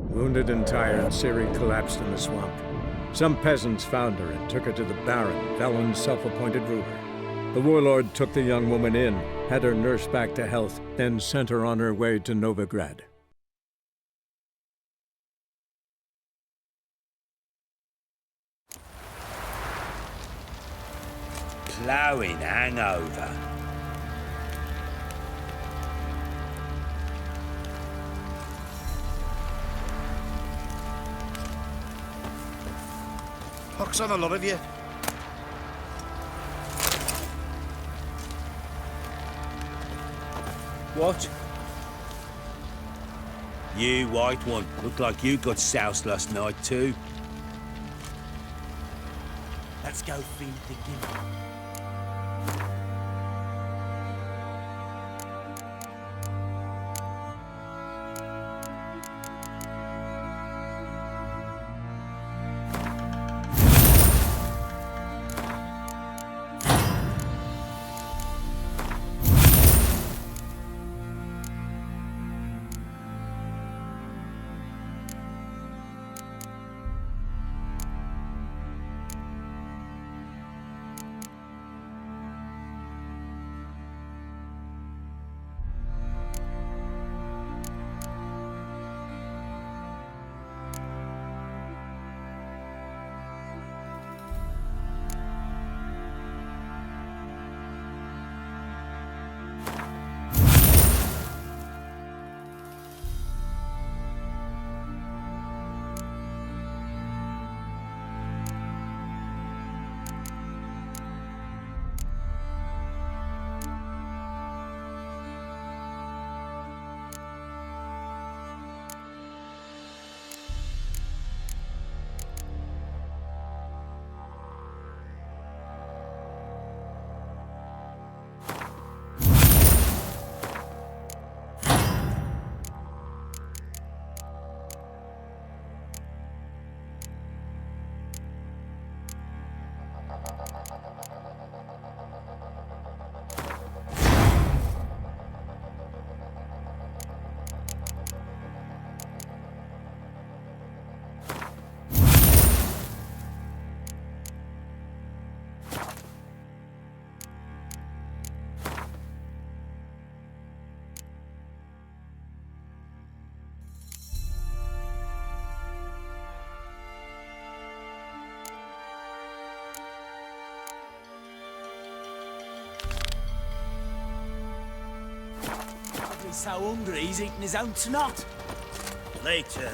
Wounded and tired, Ciri collapsed in the swamp. Some peasants found her and took her to the Baron, Valen's self-appointed ruler. The warlord took the young woman in, had her nursed back to health, then sent her on her way to Novigrad. Ploughing hangover. Pox on a lot of you. What? You, white one. Looked like you got soused last night too. Let's go feed the gimp. He's so hungry, he's eating his own snot. Later.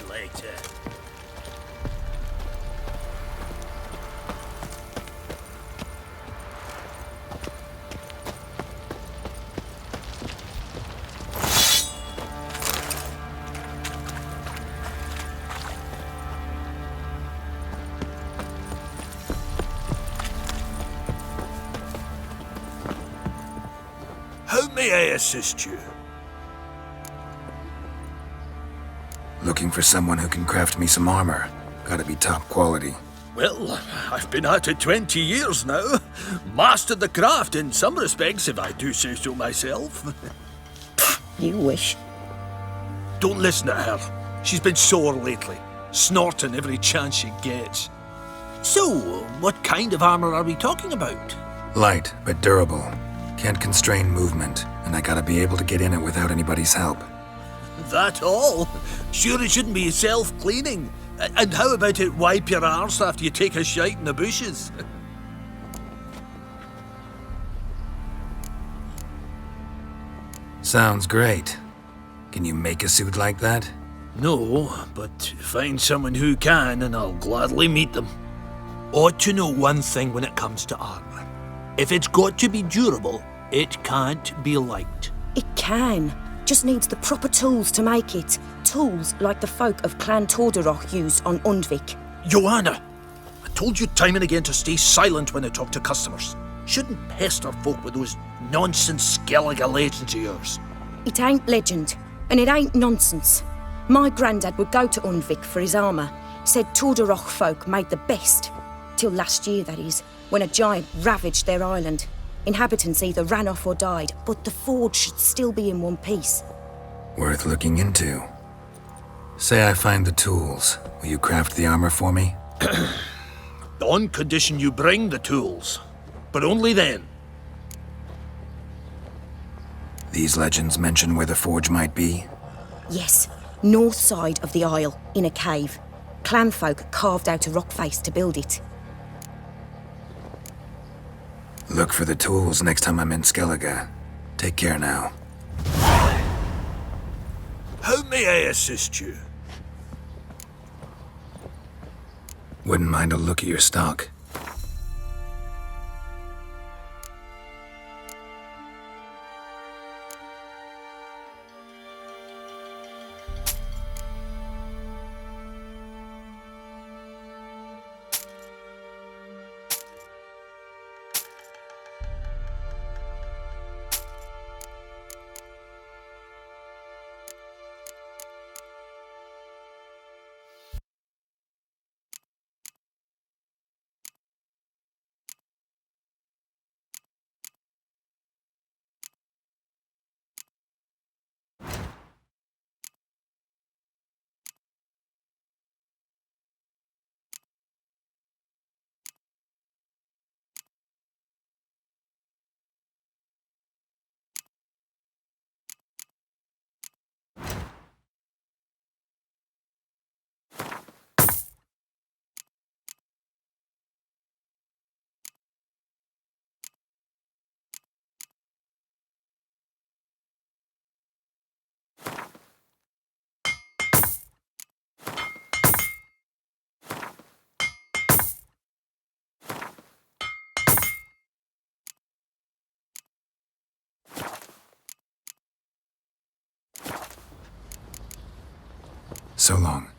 How may I assist you? Looking for someone who can craft me some armor. Gotta be top quality. Well, I've been at it 20 years now. Mastered the craft in some respects, if I do say so myself. You wish. Don't listen to her. She's been sore lately, snorting every chance she gets. So, what kind of armor are we talking about? Light, but durable. Can't constrain movement, and I gotta be able to get in it without anybody's help. That all? Sure it shouldn't be self-cleaning. And how about it wipe your arse after you take a shite in the bushes? Sounds great. Can you make a suit like that? No, but find someone who can and I'll gladly meet them. Ought to know one thing when it comes to armor. If it's got to be durable, it can't be light. It can. Just needs the proper tools to make it. Tools like the folk of Clan Tordaroch used on Undvik. Joanna, I told you time and again to stay silent when I talk to customers. Shouldn't pester folk with those nonsense Skellige legends of yours. It ain't legend, and it ain't nonsense. My granddad would go to Undvik for his armour. Said Tordaroch folk made the best. Till last year, that is, when a giant ravaged their island. Inhabitants either ran off or died, but the forge should still be in one piece. Worth looking into. Say I find the tools. Will you craft the armor for me? On condition you bring the tools. But only then. These legends mention where the forge might be? Yes, north side of the isle, in a cave. Clanfolk carved out a rock face to build it. Look for the tools next time I'm in Skellige. Take care now. How may I assist you? Wouldn't mind a look at your stock. So long.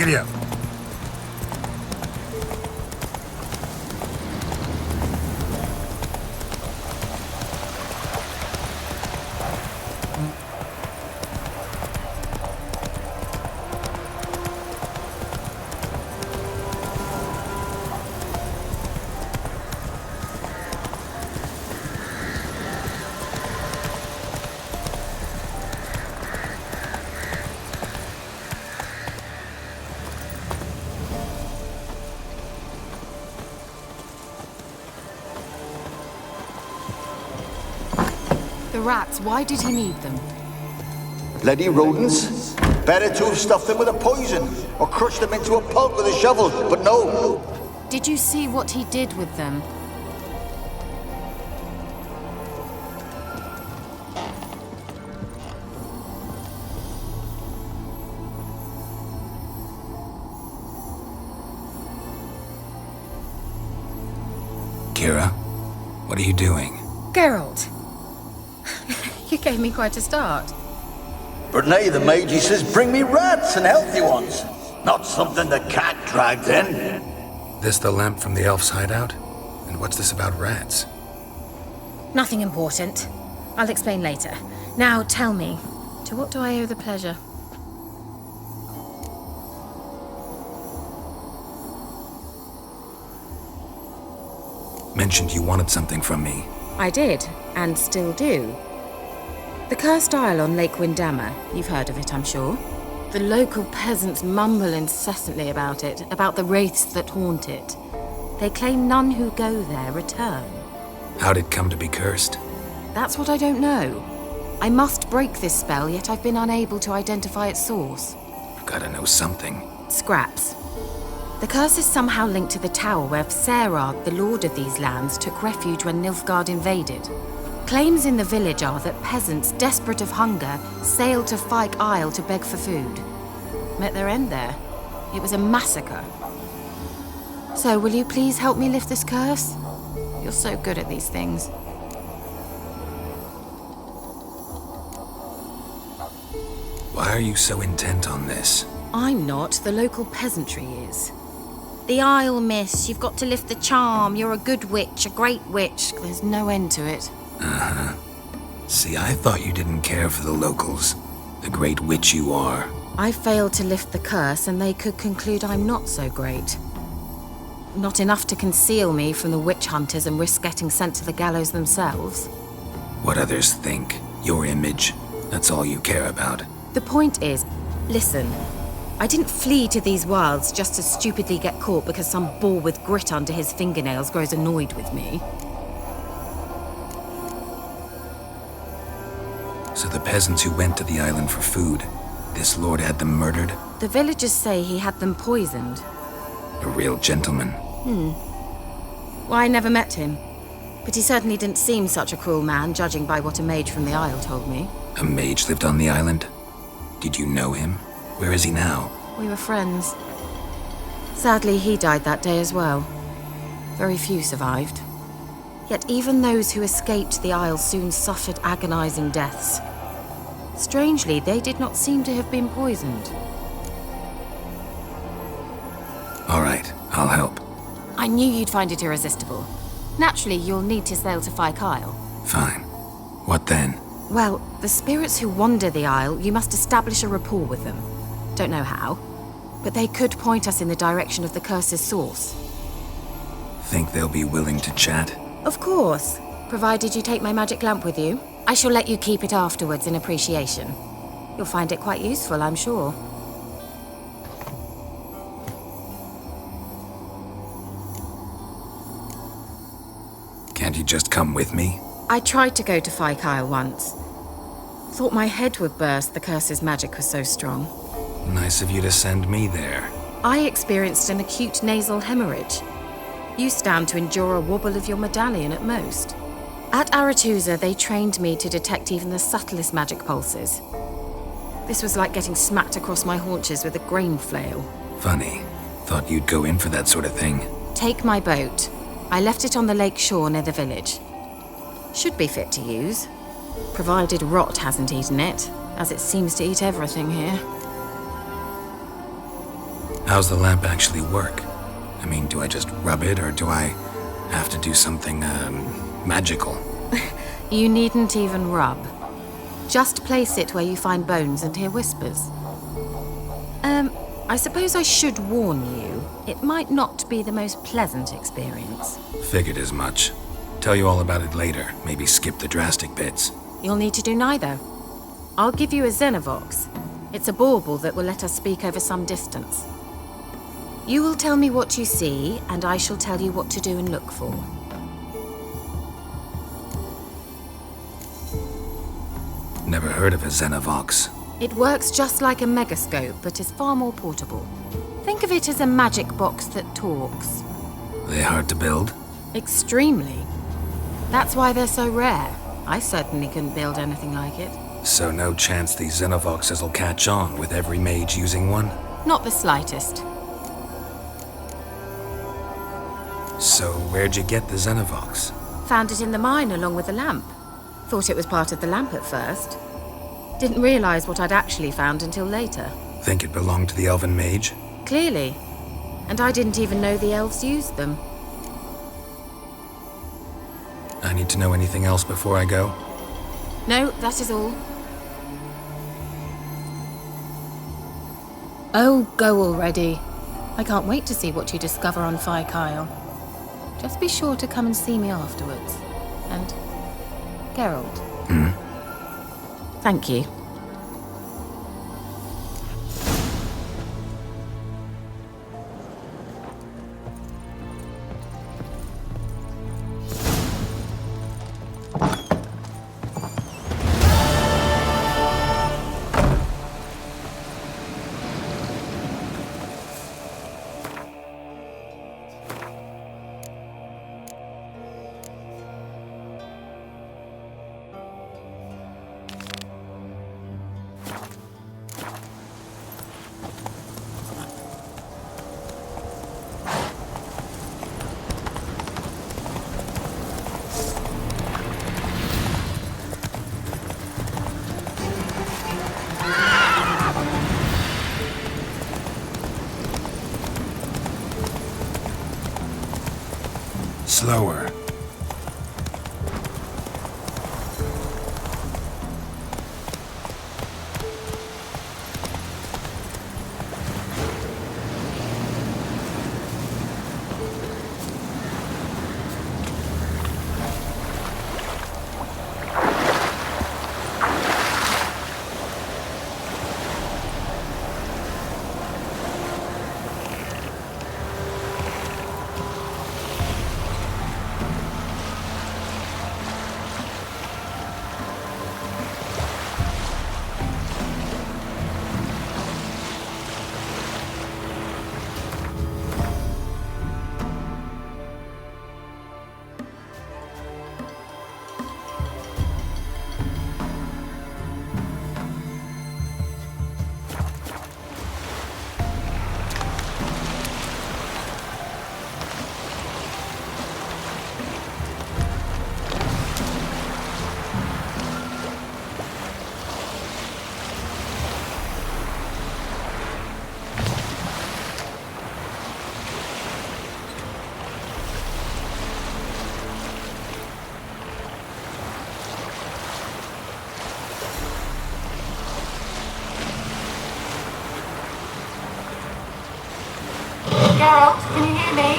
Giddy up. The rats, why did he need them? Bloody rodents. Better to have stuffed them with a poison, or crushed them into a pulp with a shovel, but no. Did you see what he did with them? Kira, what are you doing? Geralt! You gave me quite a start. But now the mage, he says, bring me rats and healthy ones. Not something the cat dragged in. This the lamp from the elf's hideout? And what's this about rats? Nothing important. I'll explain later. Now tell me, to what do I owe the pleasure? Mentioned you wanted something from me. I did, and still do. The cursed isle on Lake Windammer, you've heard of it, I'm sure. The local peasants mumble incessantly about it, about the wraiths that haunt it. They claim none who go there return. How'd it come to be cursed? That's what I don't know. I must break this spell, yet I've been unable to identify its source. Gotta know something. Scraps. The curse is somehow linked to the tower where Serag, the lord of these lands, took refuge when Nilfgaard invaded. Claims in the village are that peasants, desperate of hunger, sailed to Fyke Isle to beg for food. Met their end there. It was a massacre. So, will you please help me lift this curse? You're so good at these things. Why are you so intent on this? I'm not. The local peasantry is. The Isle, miss. You've got to lift the charm. You're a good witch, a great witch. There's no end to it. Uh-huh. See, I thought you didn't care for the locals. The great witch you are. I failed to lift the curse, and they could conclude I'm not so great. Not enough to conceal me from the witch hunters and risk getting sent to the gallows themselves. What others think. Your image. That's all you care about. The point is, listen, I didn't flee to these wilds just to stupidly get caught because some boar with grit under his fingernails grows annoyed with me. So the peasants who went to the island for food, this lord had them murdered? The villagers say he had them poisoned. A real gentleman. Well, I never met him. But he certainly didn't seem such a cruel man, judging by what a mage from the Isle told me. A mage lived on the island? Did you know him? Where is he now? We were friends. Sadly, he died that day as well. Very few survived. Yet even those who escaped the Isle soon suffered agonizing deaths. Strangely, they did not seem to have been poisoned. All right, I'll help. I knew you'd find it irresistible. Naturally, you'll need to sail to Fyke Isle. Fine. What then? Well, the spirits who wander the Isle, you must establish a rapport with them. Don't know how, but they could point us in the direction of the curse's source. Think they'll be willing to chat? Of course, provided you take my magic lamp with you. I shall let you keep it afterwards in appreciation. You'll find it quite useful, I'm sure. Can't you just come with me? I tried to go to Fyke Isle once. Thought my head would burst, the curse's magic was so strong. Nice of you to send me there. I experienced an acute nasal hemorrhage. You stand to endure a wobble of your medallion at most. At Aretusa, they trained me to detect even the subtlest magic pulses. This was like getting smacked across my haunches with a grain flail. Funny. Thought you'd go in for that sort of thing. Take my boat. I left it on the lake shore near the village. Should be fit to use, provided rot hasn't eaten it, as it seems to eat everything here. How's the lamp actually work? I mean, do I just rub it, or do I have to do something, magical? You needn't even rub. Just place it where you find bones and hear whispers. I suppose I should warn you, it might not be the most pleasant experience. Figured as much. Tell you all about it later, maybe skip the drastic bits. You'll need to do neither. I'll give you a Xenovox. It's a bauble that will let us speak over some distance. You will tell me what you see, and I shall tell you what to do and look for. Never heard of a Xenovox. It works just like a megascope, but is far more portable. Think of it as a magic box that talks. They hard to build? Extremely. That's why they're so rare. I certainly couldn't build anything like it. So no chance these Xenovoxes will catch on with every mage using one? Not the slightest. So where'd you get the Xenovox? Found it in the mine along with the lamp. Thought it was part of the lamp at first. Didn't realize what I'd actually found until later. Think it belonged to the elven mage? Clearly. And I didn't even know the elves used them. I need to know anything else before I go? No, that is all. Oh, go already. I can't wait to see what you discover on Fyke Isle. Just be sure to come and see me afterwards. And Geralt. Thank you. Slower. Geralt, can you hear me?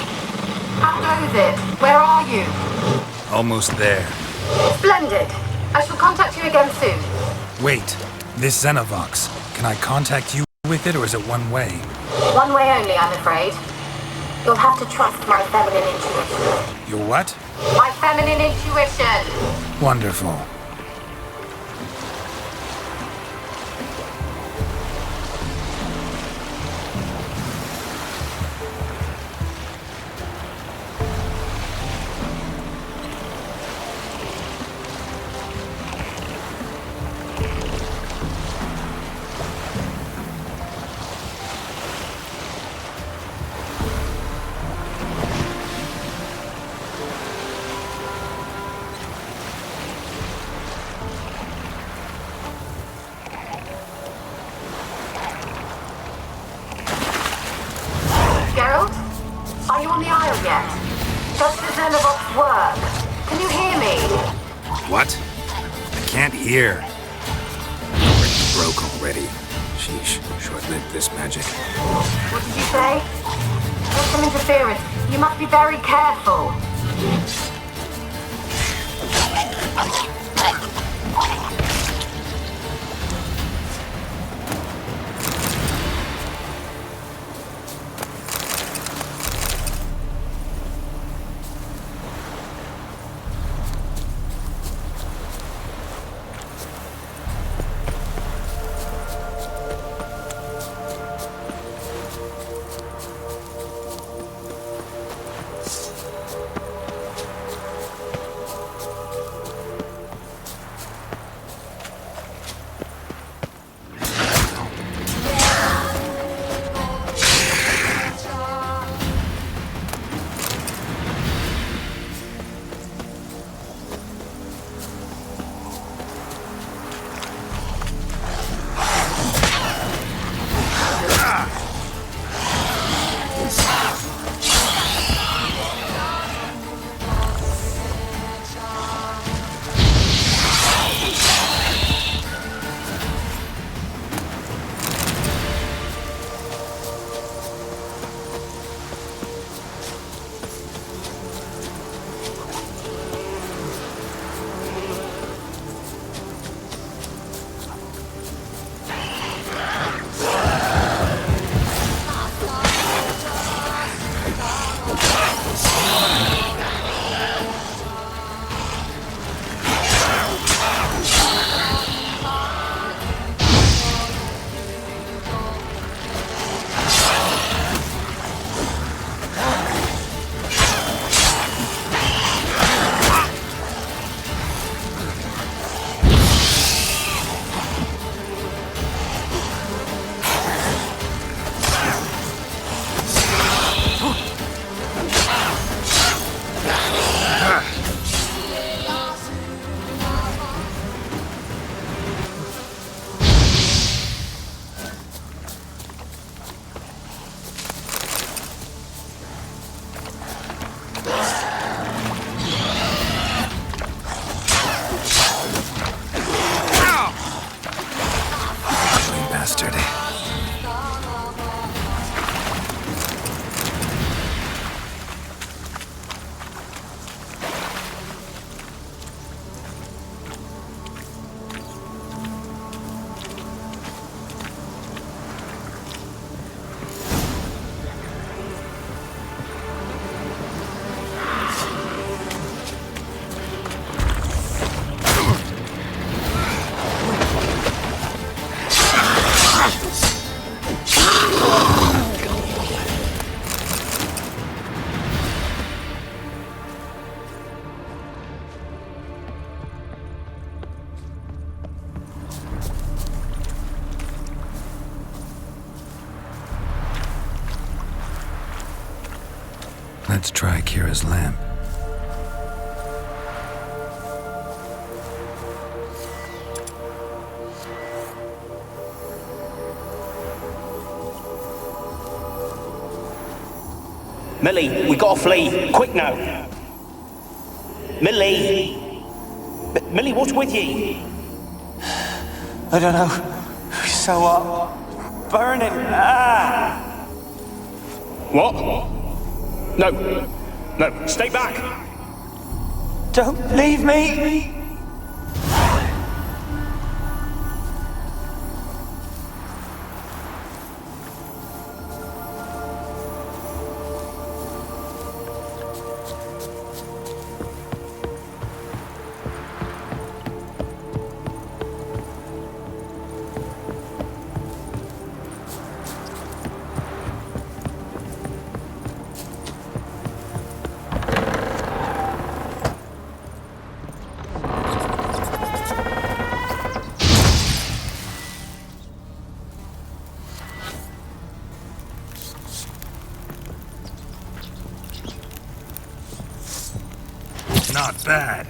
How goes it? Where are you? Almost there. Splendid. I shall contact you again soon. Wait, this Xenovox. Can I contact you with it, or is it one way? One way only, I'm afraid. You'll have to trust my feminine intuition. Your what? My feminine intuition! Wonderful. Geralt? Are you on the Isle yet? Does the Xenovox work? Can you hear me? What? I can't hear. It broke already. Sheesh, short-lived this magic. What did you say? There's some interference. You must be very careful. Let's try Kira's lamp. Millie, we gotta flee. Quick now. Millie! Millie, what's with ye? I don't know. So what? Burning. Ah! What? No. No, stay back. Don't leave me! Not bad.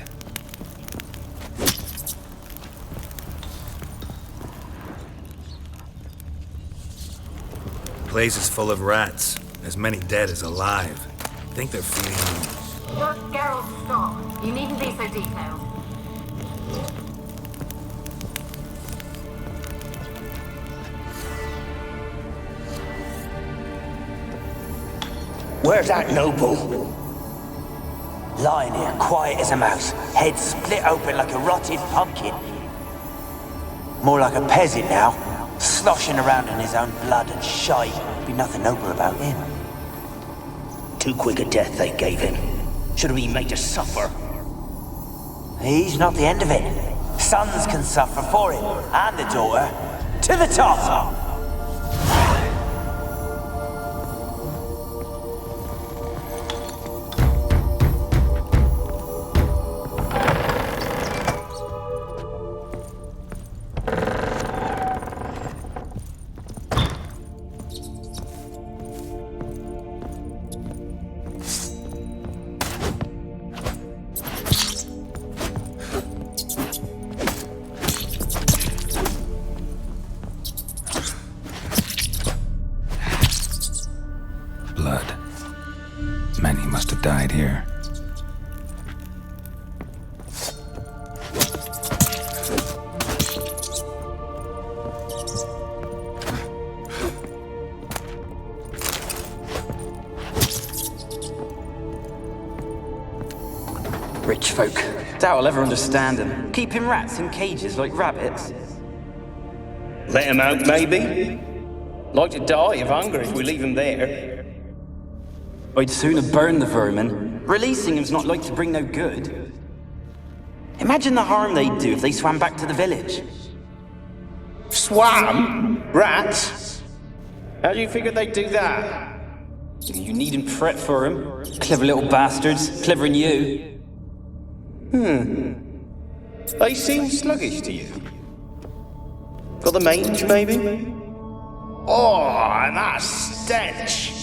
Place is full of rats. As many dead as alive. Think they're feeding them. You're Geralt, stop. You needn't be so detailed. Where's that noble? Lying here, quiet as a mouse, head split open like a rotted pumpkin. More like a peasant now, sloshing around in his own blood and shite. Be nothing noble about him. Too quick a death they gave him. Should have been made to suffer. He's not the end of it. Sons can suffer for him, and the daughter. To the top! Blood. Many must have died here. Rich folk. Doubt I'll ever understand them. Keeping rats in cages like rabbits. Let him out, maybe? Like to die of hunger if we leave him there. I'd sooner burn the vermin. Releasing him's not like to bring no good. Imagine the harm they'd do if they swam back to the village. Swam? Rats? How do you figure they'd do that? You needn't fret for 'em. Clever little bastards. Clever than you. They seem sluggish to you. Got the mange, maybe? Oh, and that stench!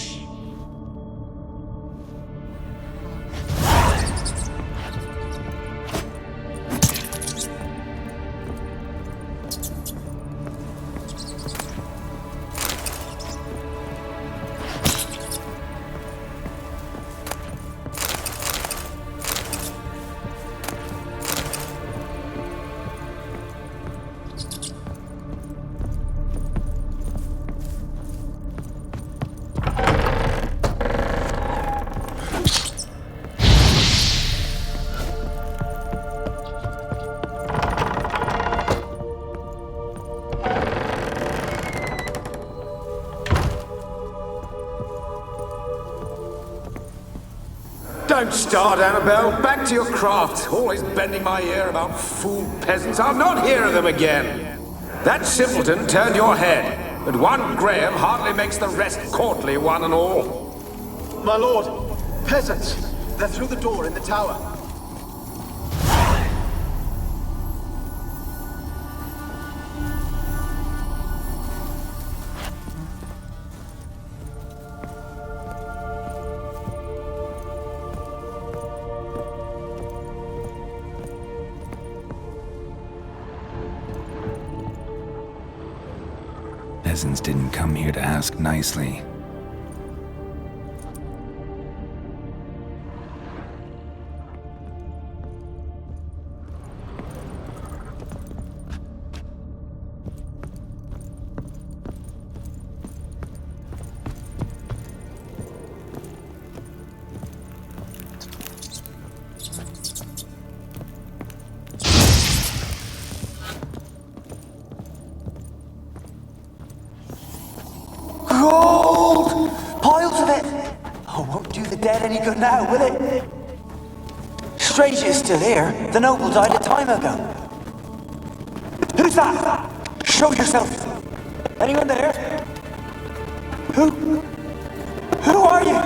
Don't start, Annabelle. Back to your craft. Always bending my ear about fool peasants. I'll not hear of them again. That simpleton turned your head, but one Graham hardly makes the rest courtly, one and all. My lord, peasants. They're through the door in the tower. peasants didn't come here to ask nicely. Gold! Piles of it! Oh, won't do the dead any good now, will it? Strange it's still here. The noble died a time ago. Who's that? Show yourself. Anyone there? Who are you?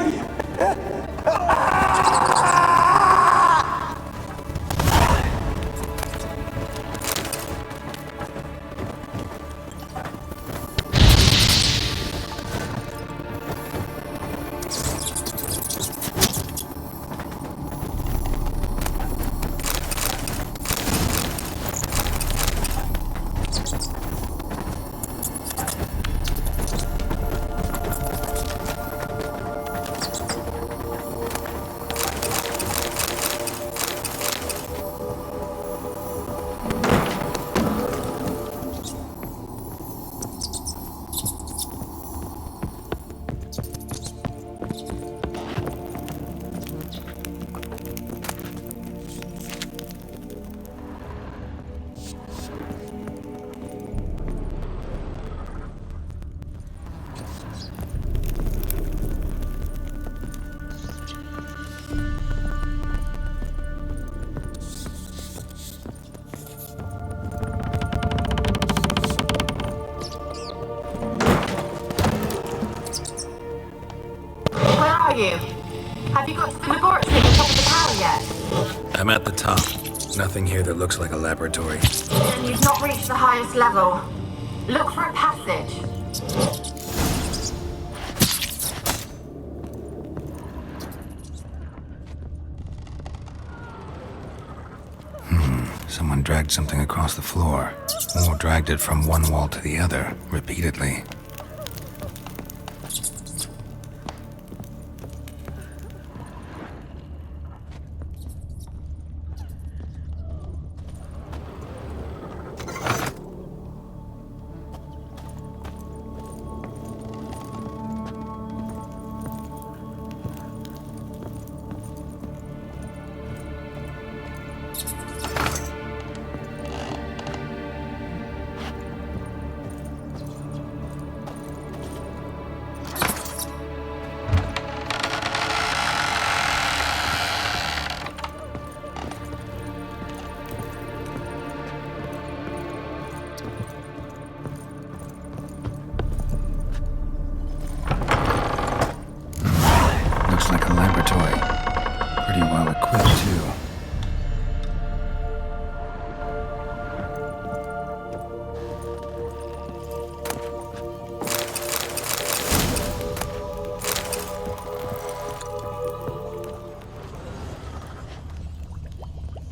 Have you got to the laboratory at the top of the tower yet? I'm at the top. Nothing here that looks like a laboratory. Then you've not reached the highest level. Look for a passage. Someone dragged something across the floor. Or dragged it from one wall to the other, repeatedly.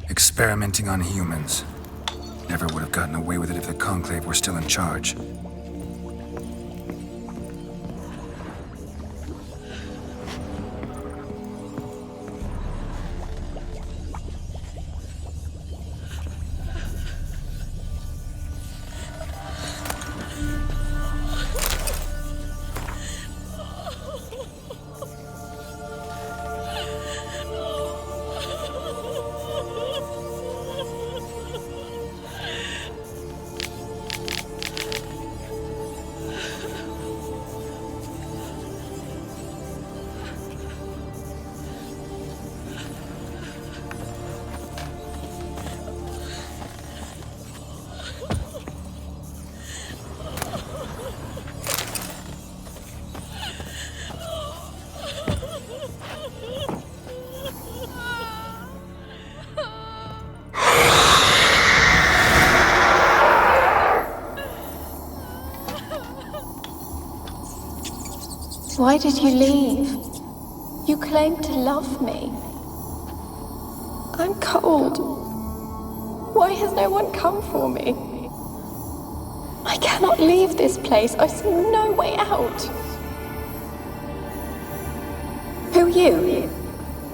Experimenting on humans. Never would have gotten away with it if the Conclave were still in charge. Why did you leave? You claimed to love me. I'm cold. Why has no one come for me? I cannot leave this place. I see no way out. Who are you?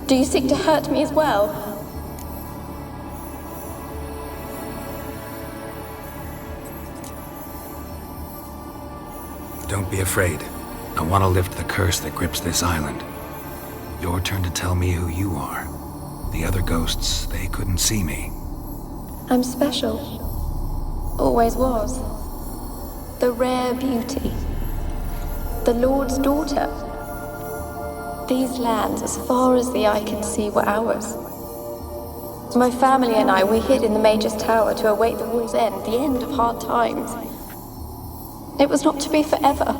Do you seek to hurt me as well? Don't be afraid. I want to lift the curse that grips this island. Your turn to tell me who you are. The other ghosts, they couldn't see me. I'm special. Always was. The rare beauty. The Lord's daughter. These lands, as far as the eye can see, were ours. My family and I were hid in the Mage's Tower to await the war's end, the end of hard times. It was not to be forever.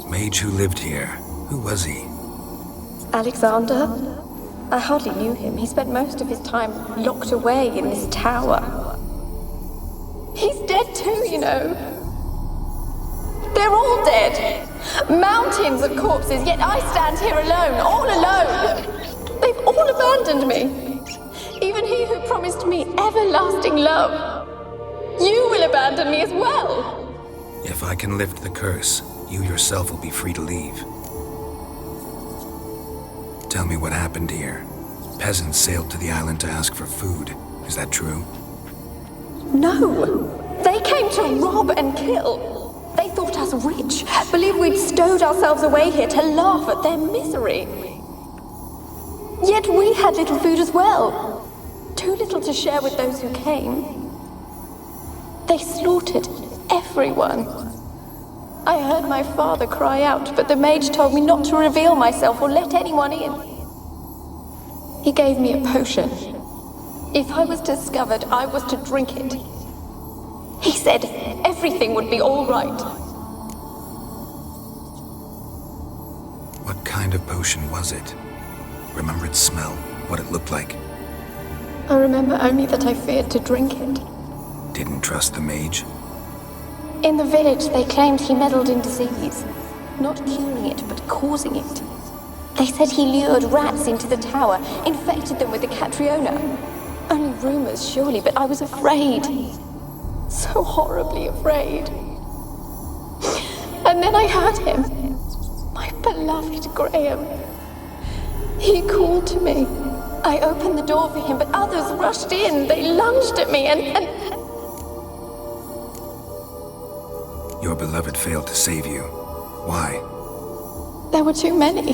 Mage who lived here. Who was he? Alexander? I hardly knew him. He spent most of his time locked away in this tower. He's dead too, you know. They're all dead. Mountains of corpses, yet I stand here alone, all alone. They've all abandoned me. Even he who promised me everlasting love. You will abandon me as well. If I can lift the curse, you yourself will be free to leave. Tell me what happened here. Peasants sailed to the island to ask for food. Is that true? No. They came to rob and kill. They thought us rich, believed we'd stowed ourselves away here to laugh at their misery. Yet we had little food as well. Too little to share with those who came. They slaughtered everyone. I heard my father cry out, but the mage told me not to reveal myself or let anyone in. He gave me a potion. If I was discovered, I was to drink it. He said everything would be all right. What kind of potion was it? Remember its smell? What it looked like? I remember only that I feared to drink it. Didn't trust the mage? In the village, they claimed he meddled in disease. Not curing it, but causing it. They said he lured rats into the tower, infected them with the Catriona. Only rumors, surely, but I was afraid. So horribly afraid. And then I heard him. My beloved Graham. He called to me. I opened the door for him, but others rushed in. They lunged at me and... Your beloved failed to save you. Why? There were too many.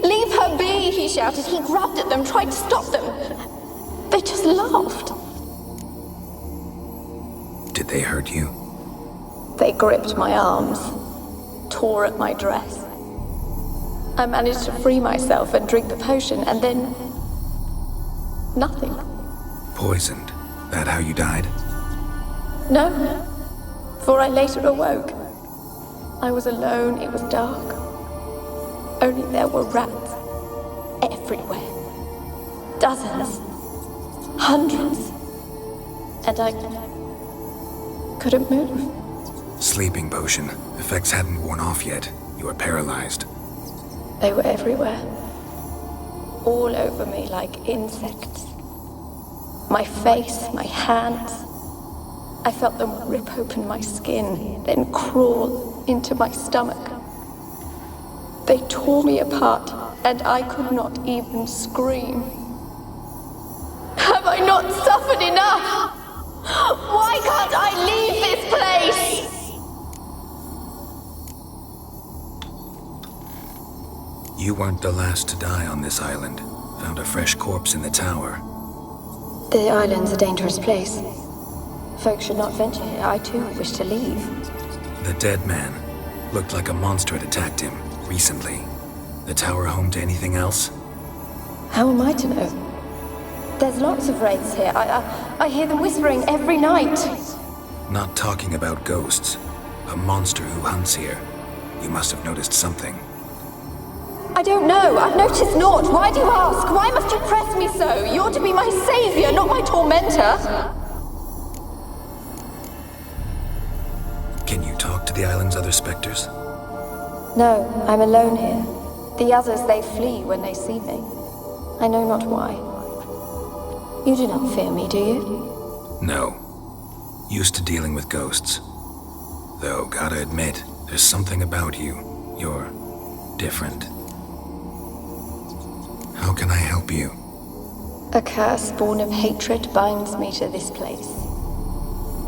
Leave her be, he shouted. He grabbed at them, tried to stop them. They just laughed. Did they hurt you? They gripped my arms, tore at my dress. I managed to free myself and drink the potion, and then... nothing. Poisoned? That how you died? No, for I later awoke. I was alone, it was dark. Only there were rats everywhere. Dozens. Hundreds. And I couldn't move. Sleeping potion. Effects hadn't worn off yet. You were paralyzed. They were everywhere. All over me like insects. My face, my hands. I felt them rip open my skin, then crawl into my stomach. They tore me apart, and I could not even scream. Have I not suffered enough? Why can't I leave this place? You weren't the last to die on this island. Found a fresh corpse in the tower. The island's a dangerous place. Folks should not venture here. I too wish to leave. The dead man. Looked like a monster had attacked him, recently. The tower home to anything else? How am I to know? There's lots of wraiths here. I hear them whispering every night. Not talking about ghosts. A monster who hunts here. You must have noticed something. I don't know. I've noticed naught. Why do you ask? Why must you press me so? You're to be my savior, not my tormentor. Can you talk to the island's other specters? No, I'm alone here. The others, they flee when they see me. I know not why. You do not fear me, do you? No. Used to dealing with ghosts. Though, gotta admit, there's something about you. You're different. How can I help you? A curse born of hatred binds me to this place.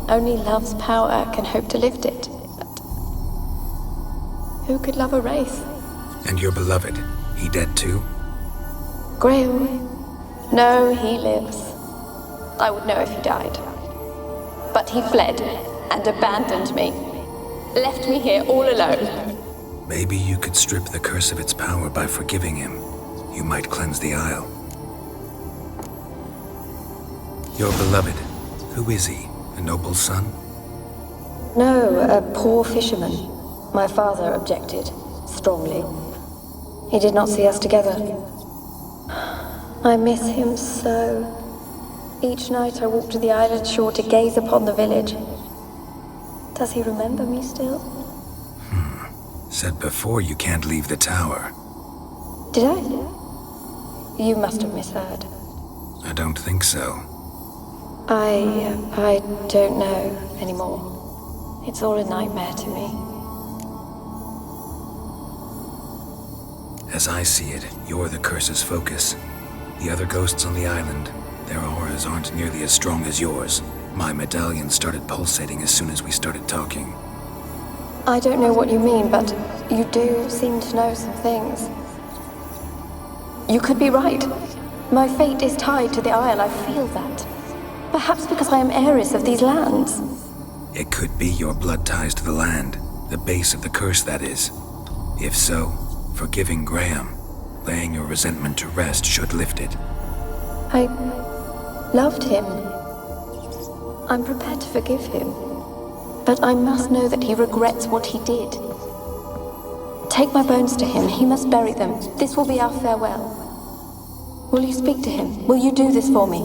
Only love's power can hope to lift it, but who could love a wraith? And your beloved, he dead too? Graham? No, he lives. I would know if he died. But he fled and abandoned me. Left me here all alone. Maybe you could strip the curse of its power by forgiving him. You might cleanse the Isle. Your beloved, who is he? A noble son? No, a poor fisherman. My father objected, strongly. He did not see us together. I miss him so. Each night I walk to the island shore to gaze upon the village. Does he remember me still? Said before you can't leave the tower. Did I? You must have misheard. I don't think so. I don't know anymore. It's all a nightmare to me. As I see it, you're the curse's focus. The other ghosts on the island, their auras aren't nearly as strong as yours. My medallion started pulsating as soon as we started talking. I don't know what you mean, but you do seem to know some things. You could be right. My fate is tied to the Isle, I feel that. Perhaps because I am heiress of these lands. It could be your blood ties to the land, the base of the curse, that is. If so, forgiving Graham, laying your resentment to rest should lift it. I loved him. I'm prepared to forgive him. But I must know that he regrets what he did. Take my bones to him. He must bury them. This will be our farewell. Will you speak to him? Will you do this for me?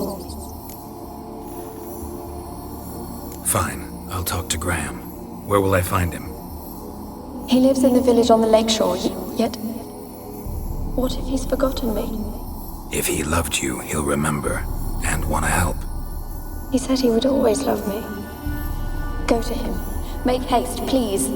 Fine. I'll talk to Graham. Where will I find him? He lives in the village on the lakeshore, yet... What if he's forgotten me? If he loved you, he'll remember, and want to help. He said he would always love me. Go to him. Make haste, please.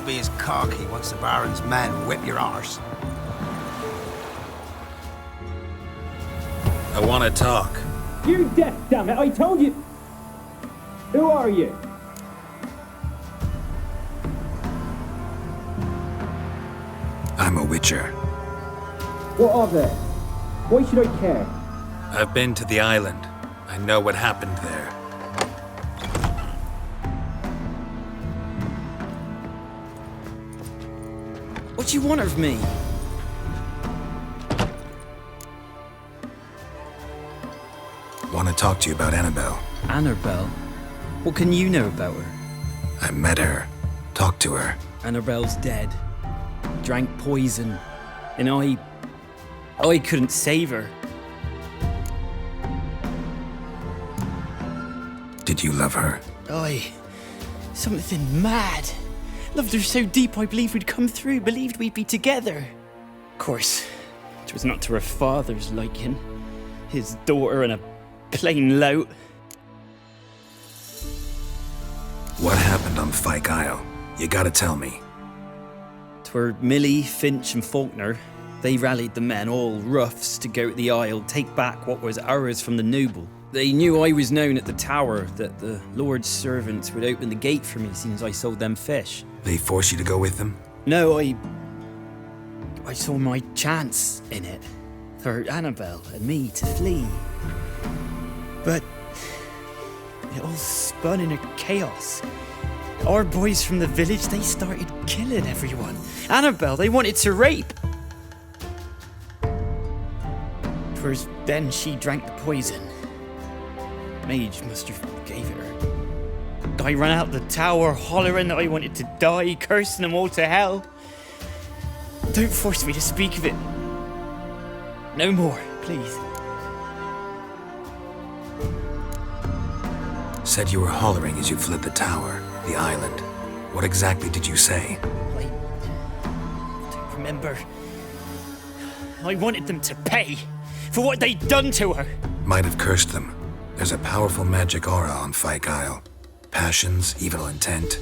won't be as cocky once the Baron's men whip your arse. I want to talk. You're deaf, damn it! I told you. Who are you? I'm a witcher. What of it? Why should I care? I've been to the island. I know what happened there. What do you want of me? Want to talk to you about Annabelle. Annabelle? What can you know about her? I met her. Talked to her. Annabelle's dead. Drank poison. And I couldn't save her. Did you love her? Something mad. Loved her so deep I believed we'd come through, believed we'd be together. Of course, it was not to her father's liking. His daughter and a plain lout. What happened on Fyke Isle? You gotta tell me. 'Twere Millie, Finch and Faulkner. They rallied the men, all roughs, to go to the Isle, take back what was ours from the noble. They knew I was known at the tower, that the Lord's servants would open the gate for me since I sold them fish. They forced you to go with them? No, I saw my chance in it. For Annabelle and me to flee. But it all spun in a chaos. Our boys from the village, they started killing everyone. Annabelle, they wanted to rape. 'Twas then she drank the poison. Mage must have gave it her. I ran out the tower hollering that I wanted to die, cursing them all to hell. Don't force me to speak of it. No more, please. Said you were hollering as you fled the tower, the island. What exactly did you say? I don't remember. I wanted them to pay for what they'd done to her. Might have cursed them. There's a powerful magic aura on Fyke Isle. Passions, evil intent,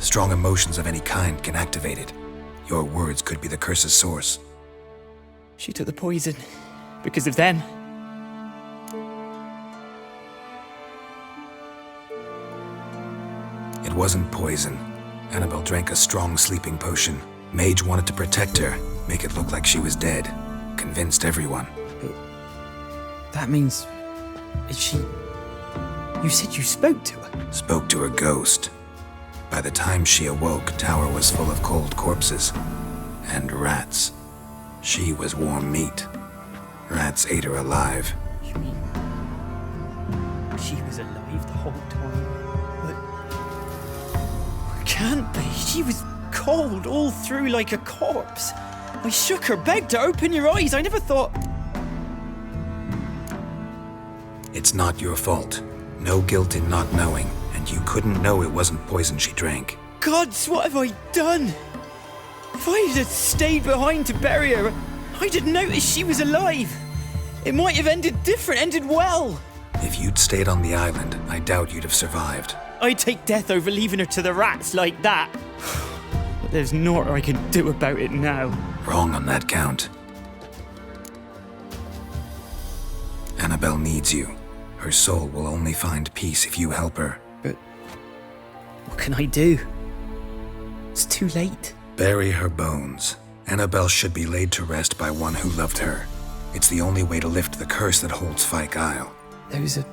strong emotions of any kind can activate it. Your words could be the curse's source. She took the poison because of them. It wasn't poison. Annabelle drank a strong sleeping potion. Mage wanted to protect her, make it look like she was dead. Convinced everyone. That means... is she... You said you spoke to her? Spoke to her ghost. By the time she awoke, tower was full of cold corpses. And rats. She was warm meat. Rats ate her alive. You mean... she was alive the whole time? But... can't be. She was cold all through like a corpse. I shook her, begged her, open your eyes. I never thought... It's not your fault. No guilt in not knowing, and you couldn't know it wasn't poison she drank. Gods, what have I done? If I had stayed behind to bury her, I'd have noticed she was alive. It might have ended different, ended well. If you'd stayed on the island, I doubt you'd have survived. I'd take death over leaving her to the rats like that. But there's naught I can do about it now. Wrong on that count. Annabelle needs you. Her soul will only find peace if you help her. But what can I do? It's too late. Bury her bones. Annabelle should be laid to rest by one who loved her. It's the only way to lift the curse that holds Fyke Isle. Those are...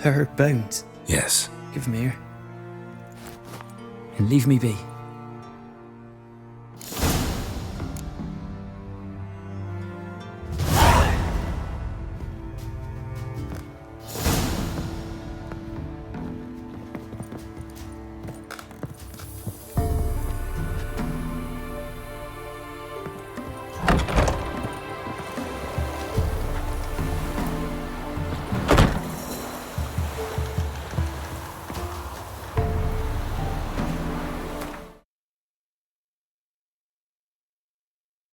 her bones? Yes. Give me her. And leave me be.